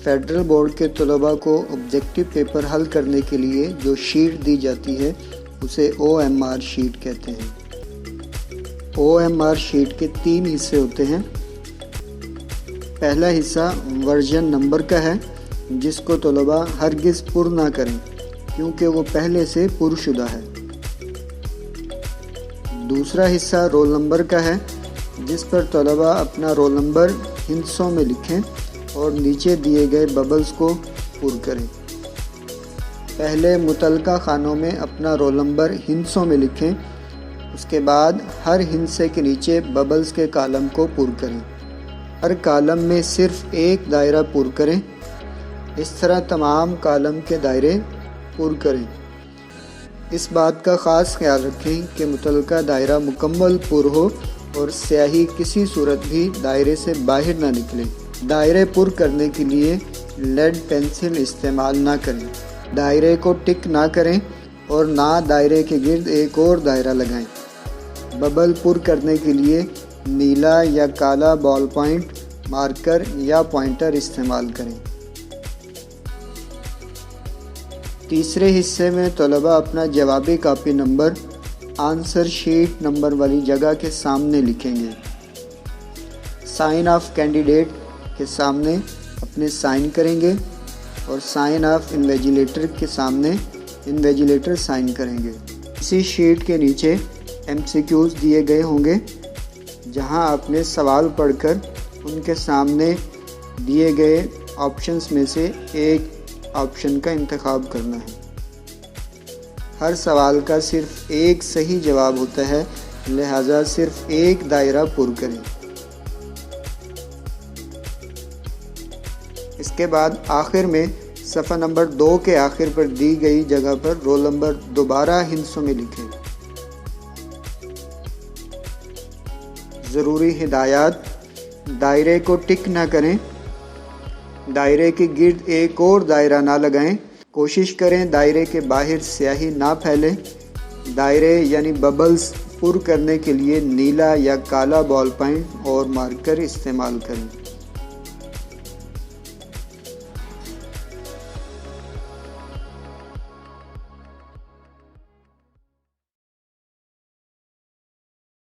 Federal board के तलबा को ऑब्जेक्टिव पेपर हल करने के लिए जो शीट दी जाती है उसे OMR शीट कहते हैं। OMR शीट के 3 हिस्से होते हैं। पहला हिस्सा वर्जन नंबर का है, जिसको तलबा हरगिज़ पुर ना करें क्योंकि वो पहले से पुरशुदा है। दूसरा हिस्सा रोल नंबर का है, जिस पर तलबा अपना रोल नंबर हिंसों में लिखें और नीचे दिए गए बबल्स को पुर करें। पहले मुतलका खानों में अपना रोल नंबर हिंसों में लिखें, उसके बाद हर हिंसे के नीचे बबल्स के कॉलम को पुर करें। हर कॉलम में सिर्फ एक दायरा पुर करें। इस तरह तमाम कॉलम के दायरे पुर करें। इस बात का ख़ास ख्याल रखें कि मुतलका दायरा मुकम्मल पुर हो और स्याही किसी सूरत भी दायरे से बाहर ना निकले। दायरे पुर करने के लिए लेड पेंसिल इस्तेमाल ना करें। दायरे को टिक ना करें और ना दायरे के गिर्द एक और दायरा लगाएं। बबल पुर करने के लिए नीला या काला बॉल पॉइंट, मार्कर या पॉइंटर इस्तेमाल करें। तीसरे हिस्से में तलबा अपना जवाबी copy number answer sheet number वाली जगह के सामने लिखेंगे। साइन ऑफ कैंडिडेट के सामने अपने साइन करेंगे और साइन ऑफ इन्विजिलेटर के सामने इन्विजिलेटर साइन करेंगे। इसी शीट के नीचे MCQs दिए गए होंगे, जहां आपने सवाल पढ़कर उनके सामने दिए गए ऑप्शंस में से एक ऑप्शन का इंतखाब करना है। हर सवाल का सिर्फ एक सही जवाब होता है, लिहाजा सिर्फ एक दायरा पुर करें। इसके बाद आखिर में सफ़ा नंबर 2 के आखिर पर दी गई जगह पर रोल नंबर दोबारा हिंसों में लिखें। ज़रूरी हिदायत: दायरे को टिक ना करें, दायरे के गिर्द एक और दायरा ना लगाएं। कोशिश करें दायरे के बाहर स्याही ना फैले। दायरे यानी बबल्स पुर करने के लिए नीला या काला बॉल पॉइंट और मार्कर इस्तेमाल करें।